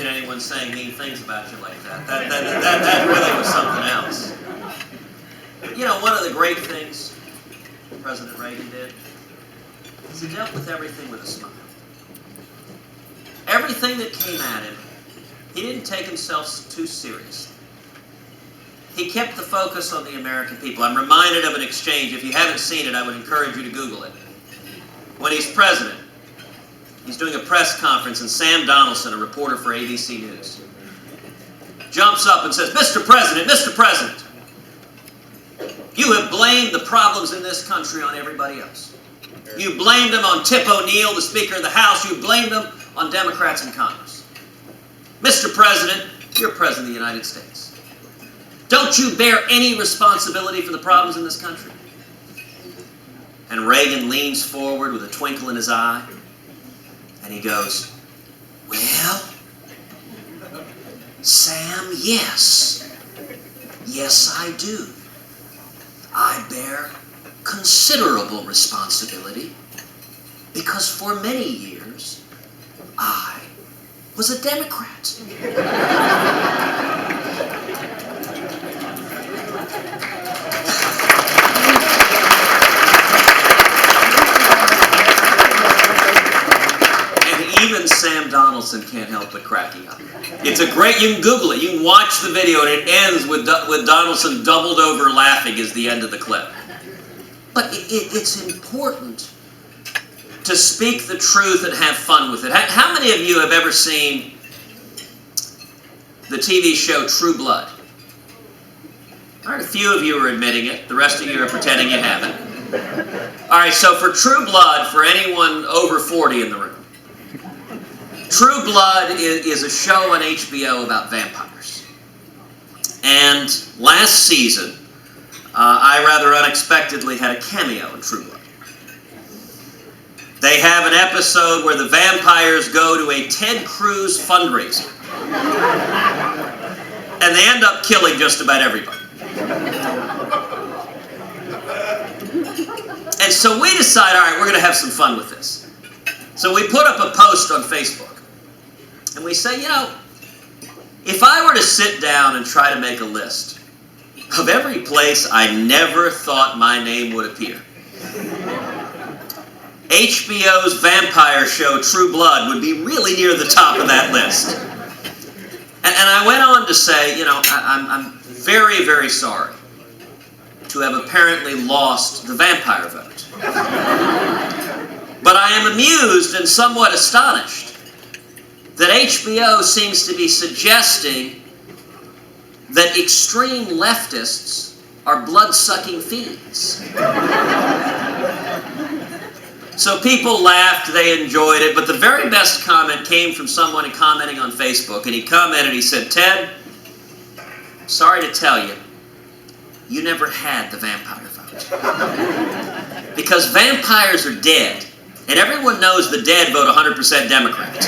imagine anyone saying mean things about you like that. That really was something else. But, you know, one of the great things President Reagan did is he dealt with everything with a smile. Everything that came at him, he didn't take himself too seriously. He kept the focus on the American people. I'm reminded of an exchange. If you haven't seen it, I would encourage you to Google it. When he's president, he's doing a press conference, and Sam Donaldson, a reporter for ABC News, jumps up and says, "Mr. President, Mr. President, you have blamed the problems in this country on everybody else. You blamed them on Tip O'Neill, the Speaker of the House. You blamed them on Democrats in Congress. Mr. President, you're President of the United States. Don't you bear any responsibility for the problems in this country?" And Reagan leans forward with a twinkle in his eye, and he goes, "Well, Sam, yes. Yes, I do. I bear considerable responsibility because for many years I was a Democrat." Even Sam Donaldson can't help but cracking up. It's a great, you can Google it, you can watch the video, and it ends with Donaldson doubled over laughing is the end of the clip. But it's important to speak the truth and have fun with it. How many of you have ever seen the TV show True Blood? All right, a few of you are admitting it. The rest of you are pretending you haven't. All right, so for True Blood, for anyone over 40 in the room, True Blood is a show on HBO about vampires. And last season, I rather unexpectedly had a cameo in True Blood. They have an episode where the vampires go to a Ted Cruz fundraiser. And they end up killing just about everybody. And so we decide, all right, we're going to have some fun with this. So we put up a post on Facebook. And we say, you know, if I were to sit down and try to make a list of every place I never thought my name would appear, HBO's vampire show True Blood would be really near the top of that list. And I went on to say, you know, I'm very, very sorry to have apparently lost the vampire vote. But I am amused and somewhat astonished that HBO seems to be suggesting that extreme leftists are blood-sucking fiends. So people laughed, they enjoyed it, but the very best comment came from someone commenting on Facebook, and he commented, he said, "Ted, sorry to tell you, you never had the vampire vote. Because vampires are dead. And everyone knows the dead vote 100% Democrat."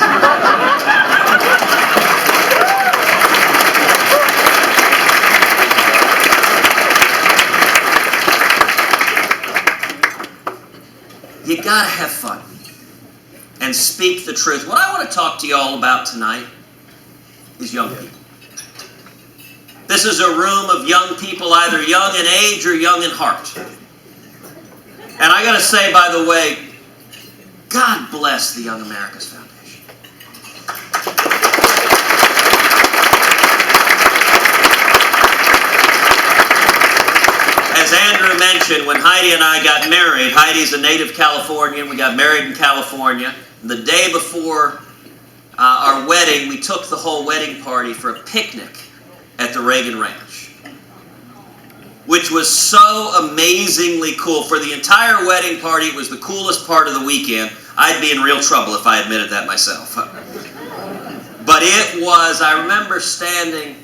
You gotta have fun and speak the truth. What I want to talk to you all about tonight is young people. This is a room of young people, either young in age or young in heart. And I gotta say, by the way, God bless the Young America's Foundation. As Andrew mentioned, when Heidi and I got married, Heidi's a native Californian, we got married in California. The day before our wedding, we took the whole wedding party for a picnic at the Reagan Ranch, which was so amazingly cool. For the entire wedding party, it was the coolest part of the weekend. I'd be in real trouble if I admitted that myself. But it was, I remember standing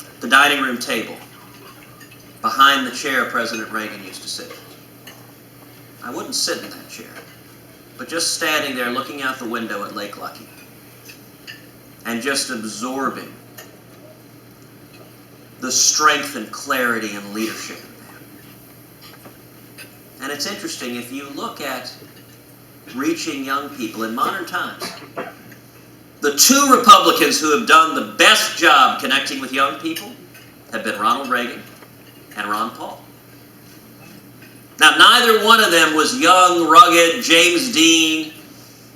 at the dining room table behind the chair President Reagan used to sit in. I wouldn't sit in that chair, but just standing there looking out the window at Lake Lucky and just absorbing the strength and clarity and leadership of that. And it's interesting, if you look at reaching young people in modern times, the two Republicans who have done the best job connecting with young people have been Ronald Reagan and Ron Paul. Now, neither one of them was young, rugged James Dean,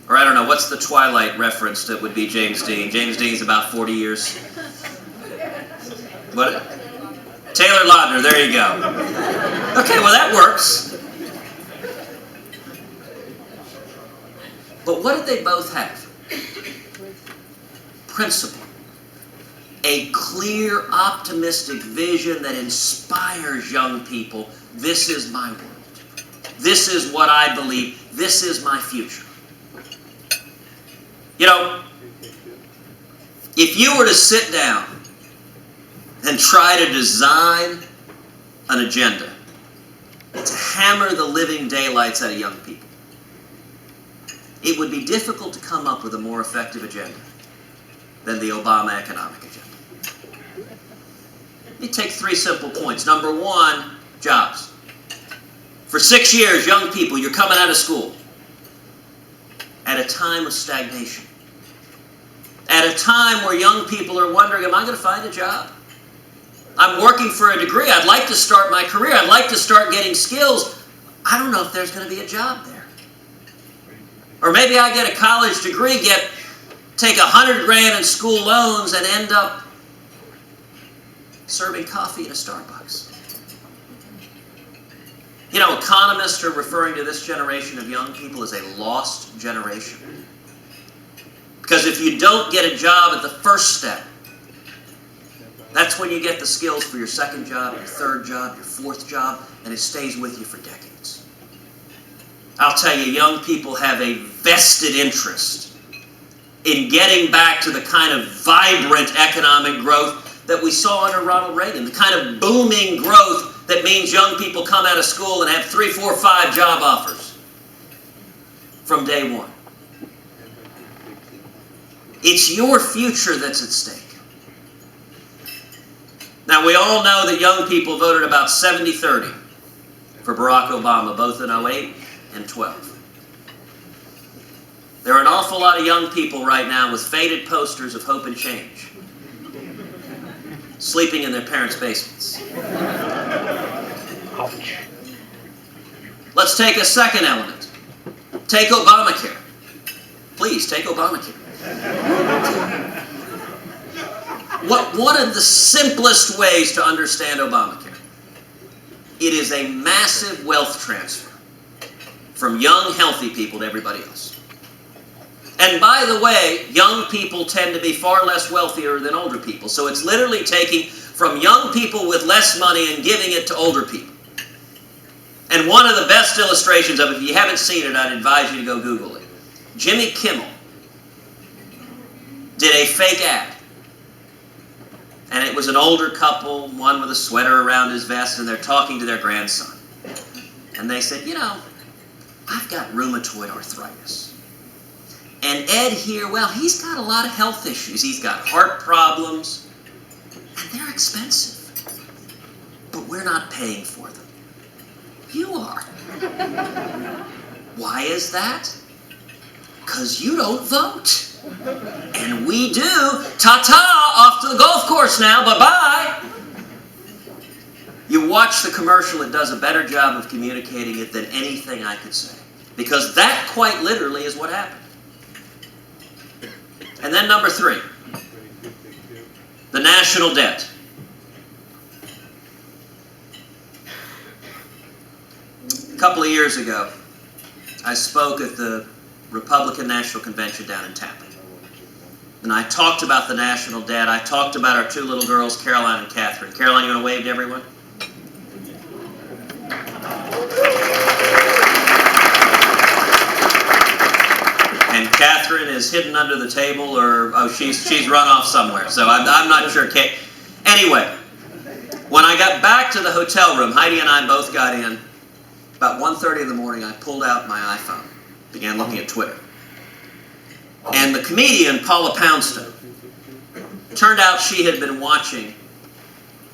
or I don't know, what's the Twilight reference that would be James Dean? James Dean's about 40 years. What? Taylor Lautner, there you go. Okay, well that works. But what did they both have? Principle. A clear, optimistic vision that inspires young people. This is my world. This is what I believe. This is my future. You know, if you were to sit down and try to design an agenda to hammer the living daylights out of young people, it would be difficult to come up with a more effective agenda than the Obama economic agenda. Let me take three simple points. Number one, jobs. For 6 years, young people, you're coming out of school at a time of stagnation. At a time where young people are wondering, am I going to find a job? I'm working for a degree. I'd like to start my career. I'd like to start getting skills. I don't know if there's going to be a job there. Or maybe I get a college degree, take $100,000 in school loans and end up serving coffee in a Starbucks. You know, economists are referring to this generation of young people as a lost generation. Because if you don't get a job at the first step, that's when you get the skills for your second job, your third job, your fourth job, and it stays with you for decades. I'll tell you, young people have a vested interest in getting back to the kind of vibrant economic growth that we saw under Ronald Reagan, the kind of booming growth that means young people come out of school and have 3, 4, 5 job offers from day one. It's your future that's at stake. Now, we all know that young people voted about 70-30 for Barack Obama, both in 2008 and 12. There are an awful lot of young people right now with faded posters of hope and change, sleeping in their parents' basements. Ouch. Let's take a second element. Take Obamacare. Please, take Obamacare. One of the simplest ways to understand Obamacare, it is a massive wealth transfer from young, healthy people to everybody else. And by the way, young people tend to be far less wealthier than older people. So it's literally taking from young people with less money and giving it to older people. And one of the best illustrations of it, if you haven't seen it, I'd advise you to go Google it. Jimmy Kimmel did a fake ad. And it was an older couple, one with a sweater around his vest, and they're talking to their grandson. And they said, you know, I've got rheumatoid arthritis. And Ed here, well, he's got a lot of health issues. He's got heart problems. And they're expensive. But we're not paying for them. You are. Why is that? Because you don't vote. And we do. Ta-ta, off to the golf course now. Bye-bye. You watch the commercial, it does a better job of communicating it than anything I could say. Because that quite literally is what happened. And then number 3, the national debt. A couple of years ago, I spoke at the Republican National Convention down in Tampa. And I talked about the national debt. I talked about our 2 little girls, Caroline and Catherine. Caroline, you want to wave to everyone? And Catherine is hidden under the table, or oh, she's run off somewhere. So I'm not sure. Anyway, when I got back to the hotel room, Heidi and I both got in. About 1:30 in the morning, I pulled out my iPhone, began looking at Twitter. And the comedian, Paula Poundstone, turned out she had been watching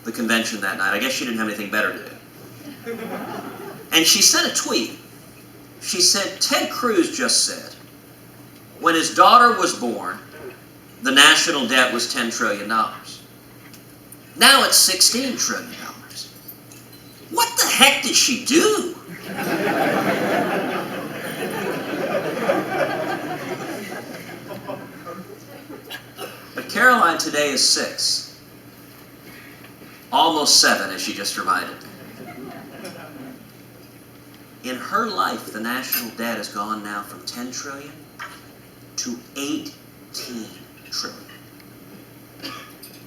the convention that night. I guess she didn't have anything better to do. And she sent a tweet. She said, Ted Cruz just said, when his daughter was born, the national debt was $10 trillion. Now it's $16 trillion. What the heck did she do? But Caroline today is 6. Almost 7, as she just reminded me. In her life, the national debt has gone now from 10 trillion to 18 trillion.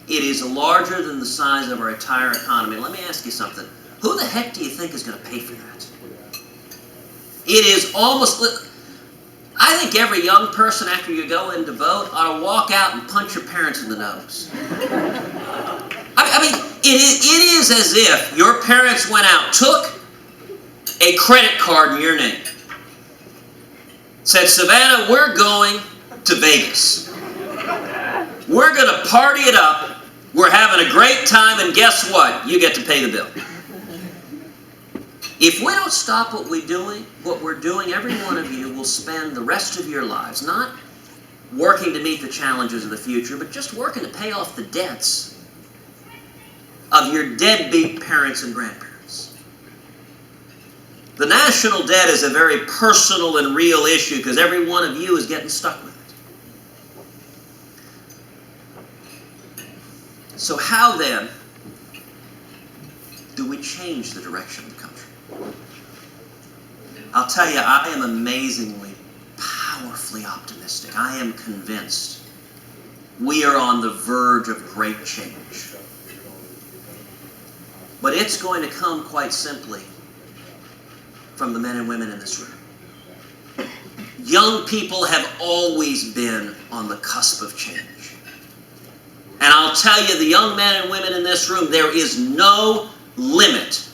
It is larger than the size of our entire economy. Let me ask you something. Who the heck do you think is going to pay for that? It is almost... I think every young person, after you go in to vote, ought to walk out and punch your parents in the nose. I mean, it is as if your parents went out, took a credit card in your name, said, Savannah, we're going to Vegas. We're going to party it up. We're having a great time, and guess what? You get to pay the bill. If we don't stop what we're doing, every one of you will spend the rest of your lives not working to meet the challenges of the future, but just working to pay off the debts of your deadbeat parents and grandparents. The national debt is a very personal and real issue because every one of you is getting stuck with it. So how then do we change the direction of the country? I'll tell you, I am amazingly, powerfully optimistic. I am convinced we are on the verge of great change. But it's going to come quite simply from the men and women in this room. Young people have always been on the cusp of change. And I'll tell you, the young men and women in this room, there is no limit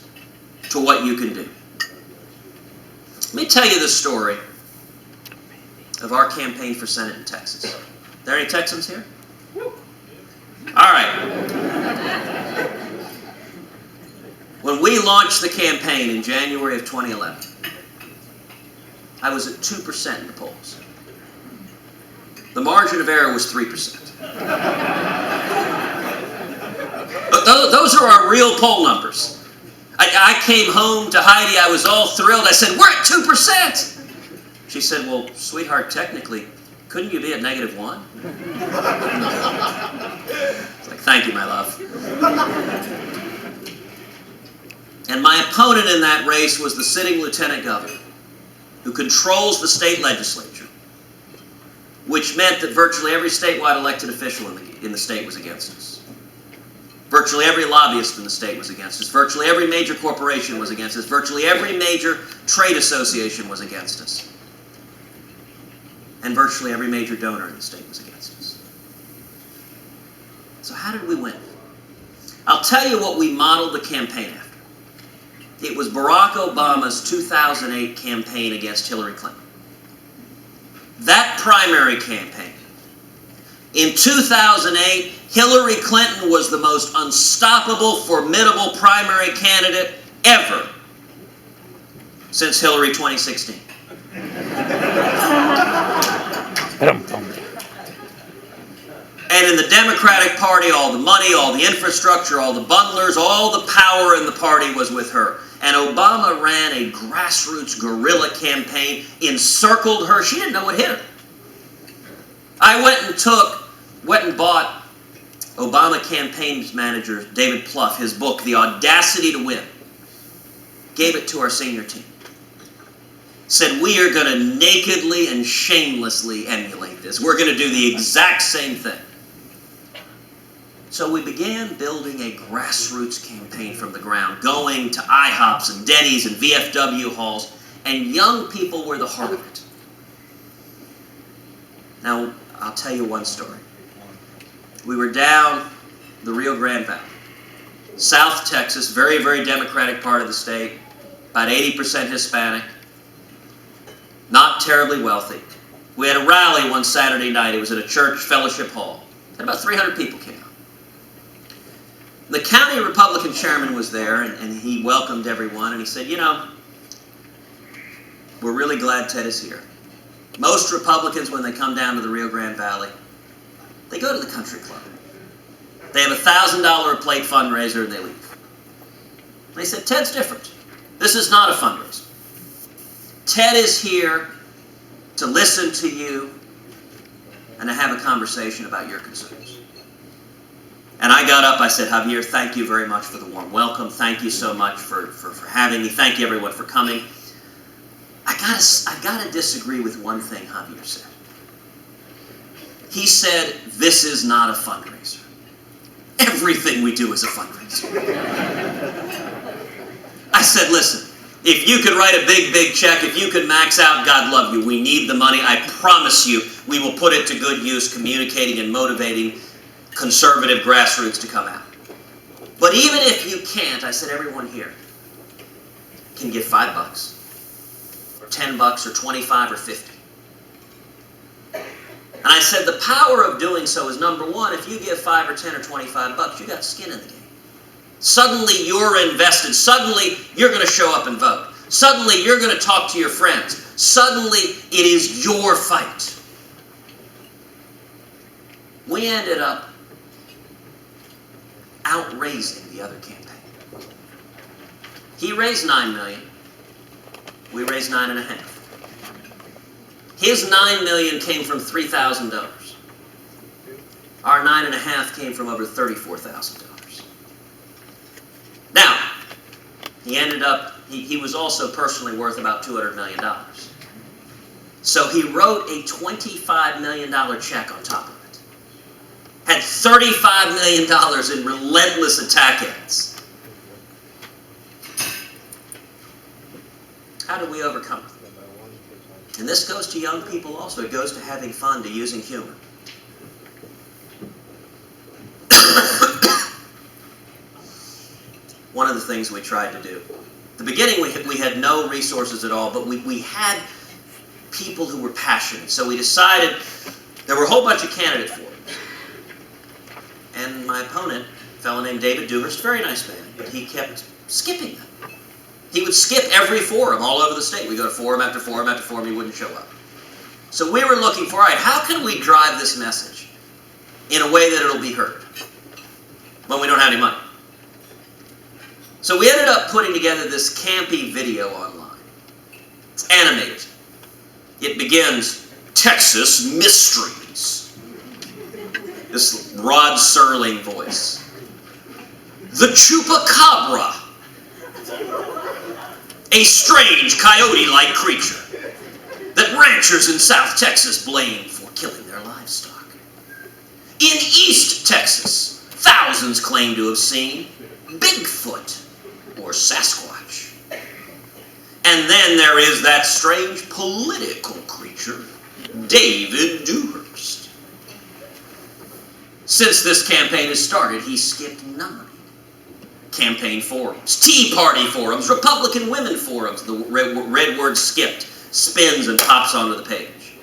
to what you can do. Let me tell you the story of our campaign for Senate in Texas. Are there any Texans here? All right. When we launched the campaign in January of 2011, I was at 2% in the polls. The margin of error was 3%. But those are our real poll numbers. I came home to Heidi, I was all thrilled. I said, we're at 2%. She said, well, sweetheart, technically, couldn't you be at -1? It's like, thank you, my love. And my opponent in that race was the sitting lieutenant governor, who controls the state legislature, which meant that virtually every statewide elected official in the state was against us. Virtually every lobbyist in the state was against us. Virtually every major corporation was against us. Virtually every major trade association was against us. And virtually every major donor in the state was against us. So how did we win? I'll tell you what we modeled the campaign after. It was Barack Obama's 2008 campaign against Hillary Clinton. That primary campaign. In 2008, Hillary Clinton was the most unstoppable, formidable primary candidate ever since Hillary 2016. And in the Democratic Party, all the money, all the infrastructure, all the bundlers, all the power in the party was with her. And Obama ran a grassroots guerrilla campaign, encircled her. She didn't know what hit her. I went and bought Obama campaign manager David Plouffe, his book, The Audacity to Win. Gave it to our senior team. Said, we are going to nakedly and shamelessly emulate this. We're going to do the exact same thing. So we began building a grassroots campaign from the ground, going to IHOPs and Denny's and VFW halls, and young people were the heart of it. Now, I'll tell you one story. We were down the Rio Grande Valley, South Texas, very, very Democratic part of the state, about 80% Hispanic, not terribly wealthy. We had a rally one Saturday night. It was at a church fellowship hall. And about 300 people came out. The county Republican chairman was there, and he welcomed everyone, and he said, you know, we're really glad Ted is here. Most Republicans, when they come down to the Rio Grande Valley, they They go to the country club. They have a $1,000 a plate fundraiser and they leave. They said, Ted's different. This is not a fundraiser. Ted is here to listen to you and to have a conversation about your concerns. And I got up, I said, Javier, thank you very much for the warm welcome. Thank you so much for having me. Thank you everyone for coming. I gotta disagree with one thing Javier said. He said, this is not a fundraiser. Everything we do is a fundraiser. I said, listen, if you could write a big, big check, if you could max out, God love you, we need the money. I promise you, we will put it to good use, communicating and motivating conservative grassroots to come out. But even if you can't, I said, everyone here can give $5, or $10, or 25, or 50. And I said, the power of doing so is, number one, if you give 5 or 10 or 25 bucks, you got skin in the game. Suddenly you're invested. Suddenly you're going to show up and vote. Suddenly you're going to talk to your friends. Suddenly it is your fight. We ended up outraising the other campaign. He raised $9 million. We raised $9.5. His $9 million came from 3,000 donors. Our $9.5 came from over 34,000 donors. Now, he ended up, he was also personally worth about $200 million. So he wrote a $25 million check on top of it. Had $35 million in relentless attack ads. How do we overcome it? And this goes to young people also. It goes to having fun, to using humor. One of the things we tried to do. At the beginning, we had no resources at all, but we had people who were passionate. So we decided, there were a whole bunch of candidate forums. And my opponent, a fellow named David Dewhurst, very nice man, but he kept skipping them. He would skip every forum all over the state. We go to forum after forum after forum, he wouldn't show up. So we were looking for, all right, how can we drive this message in a way that it'll be heard when we don't have any money? So we ended up putting together this campy video online. It's animated. It begins, Texas Mysteries. This Rod Serling voice. The Chupacabra. A strange coyote-like creature that ranchers in South Texas blame for killing their livestock. In East Texas, thousands claim to have seen Bigfoot or Sasquatch. And then there is that strange political creature, David Dewhurst. Since this campaign has started, he skipped 9 campaign forums, Tea Party forums, Republican women forums. The red word skipped spins and pops onto the page.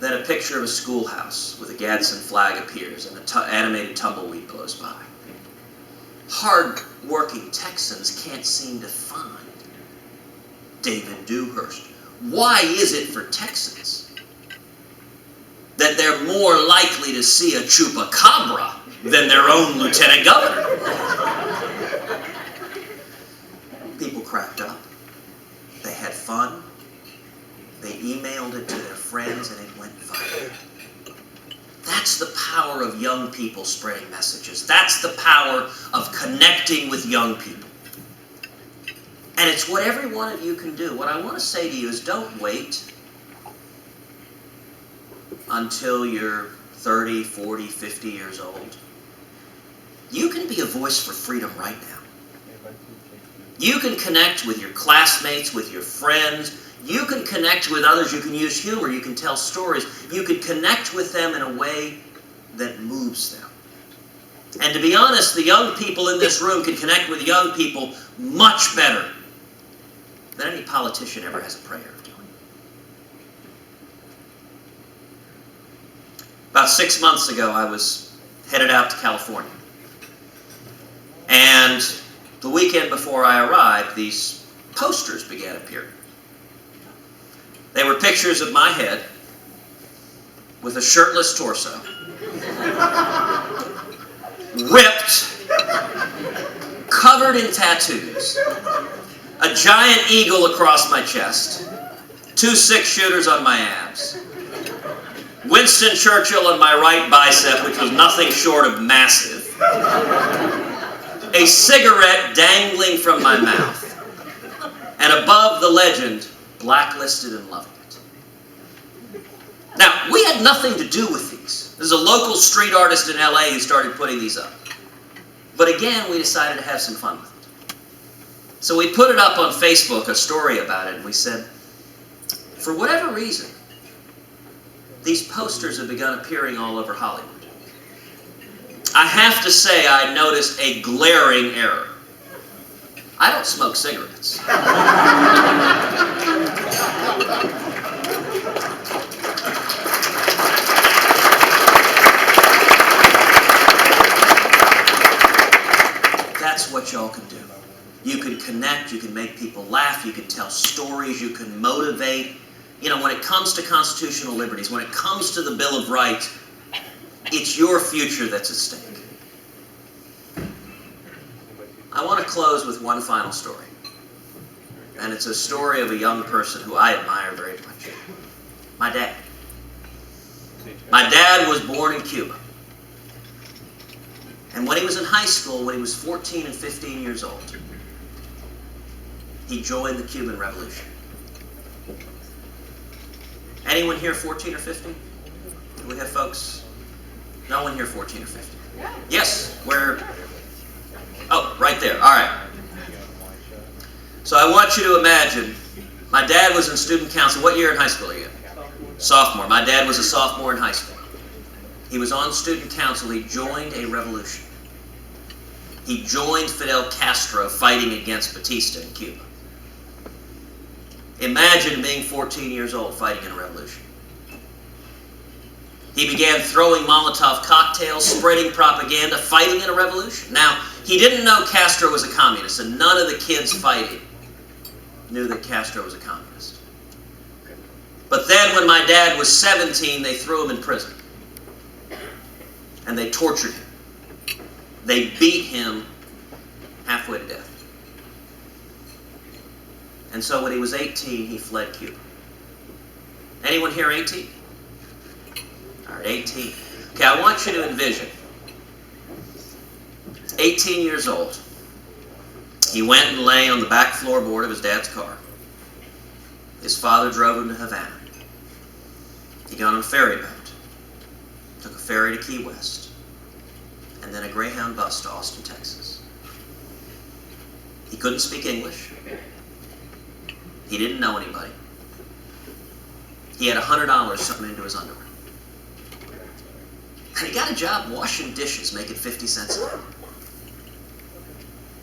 Then a picture of a schoolhouse with a Gadsden flag appears and an animated tumbleweed blows by. Hard-working Texans can't seem to find David Dewhurst. Why is it for Texans that they're more likely to see a chupacabra than their own lieutenant governor? People cracked up. They had fun. They emailed it to their friends and it went viral. That's the power of young people spreading messages. That's the power of connecting with young people. And it's what every one of you can do. What I want to say to you is don't wait until you're 30, 40, 50 years old. You can be a voice for freedom right now. You can connect with your classmates, with your friends. You can connect with others. You can use humor. You can tell stories. You can connect with them in a way that moves them. And to be honest, the young people in this room can connect with young people much better than any politician ever has a prayer of doing. About 6 months ago, I was headed out to California. And the weekend before I arrived, these posters began appearing. They were pictures of my head with a shirtless torso, ripped, covered in tattoos, a giant eagle across my chest, 2 6-shooters on my abs, Winston Churchill on my right bicep, which was nothing short of massive, a cigarette dangling from my mouth, and above the legend, blacklisted and loving it. Now, we had nothing to do with these. There's a local street artist in LA who started putting these up. But again, we decided to have some fun with it. So we put it up on Facebook, a story about it, and we said, for whatever reason, these posters have begun appearing all over Hollywood. I have to say I noticed a glaring error. I don't smoke cigarettes. That's what y'all can do. You can connect, you can make people laugh, you can tell stories, you can motivate. You know, when it comes to constitutional liberties, when it comes to the Bill of Rights, it's your future that's at stake. I want to close with one final story. And it's a story of a young person who I admire very much. My dad. My dad was born in Cuba. And when he was in high school, when he was 14 and 15 years old, he joined the Cuban Revolution. Anyone here 14 or 15? Do we have folks? No one here 14 or 15? Yes, where? Oh, right there. All right. So I want you to imagine, my dad was in student council. What year in high school are you in? Sophomore. My dad was a sophomore in high school. He was on student council. He joined a revolution. He joined Fidel Castro fighting against Batista in Cuba. Imagine being 14 years old fighting in a revolution. He began throwing Molotov cocktails, spreading propaganda, fighting in a revolution. Now, he didn't know Castro was a communist, and none of the kids fighting knew that Castro was a communist. But then when my dad was 17, they threw him in prison. And they tortured him. They beat him halfway to death. And so when he was 18, he fled Cuba. Anyone here 18? All right, 18. Okay, I want you to envision. 18 years old. He went and lay on the back floorboard of his dad's car. His father drove him to Havana. He got on a ferry boat. Took a ferry to Key West. And then a Greyhound bus to Austin, Texas. He couldn't speak English. He didn't know anybody. He had $100 something into his underwear. And he got a job washing dishes, making 50 cents an hour.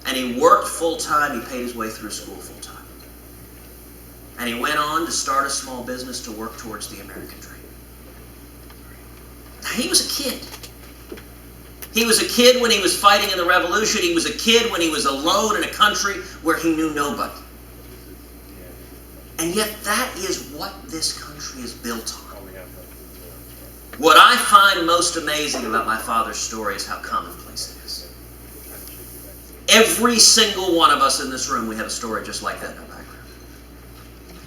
And he worked full-time. He paid his way through school full-time. And he went on to start a small business to work towards the American dream. Now, he was a kid. He was a kid when he was fighting in the revolution. He was a kid when he was alone in a country where he knew nobody. And yet that is what this country is built on. What I find most amazing about my father's story is how commonplace it is. Every single one of us in this room, we have a story just like that in our background.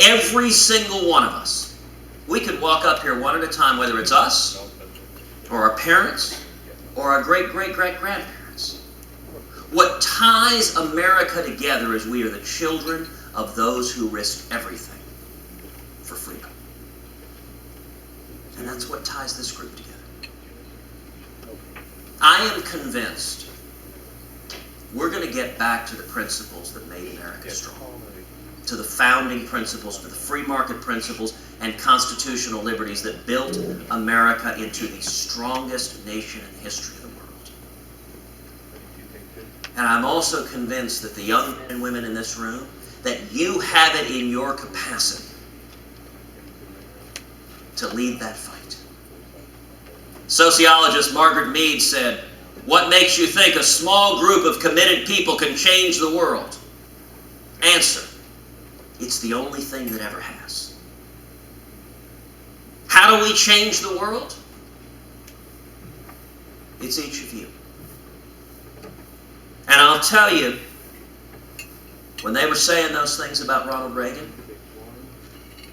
Every single one of us. We could walk up here one at a time, whether it's us, or our parents, or our great-great-great-grandparents. What ties America together is we are the children of those who risked everything for freedom. And that's what ties this group together. I am convinced we're going to get back to the principles that made America strong. To the founding principles, to the free market principles and constitutional liberties that built America into the strongest nation in the history of the world. And I'm also convinced that the young men and women in this room, that you have it in your capacity to lead that fight. Sociologist Margaret Mead said, "What makes you think a small group of committed people can change the world?" Answer: it's the only thing that ever has. How do we change the world? It's each of you. And I'll tell you, when they were saying those things about Ronald Reagan,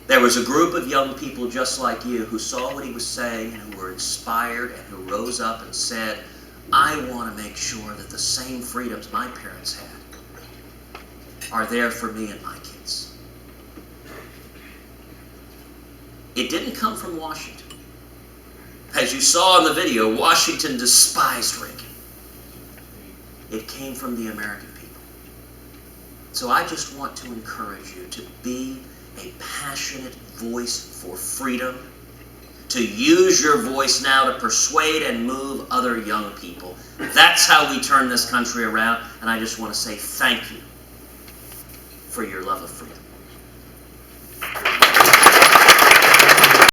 there was a group of young people just like you who saw what he was saying and who were inspired and who rose up and said, I want to make sure that the same freedoms my parents had are there for me and my kids. It didn't come from Washington. As you saw in the video, Washington despised Reagan. It came from the American people. So I just want to encourage you to be a passionate voice for freedom, to use your voice now to persuade and move other young people. That's how we turn this country around, and I just want to say thank you for your love of freedom.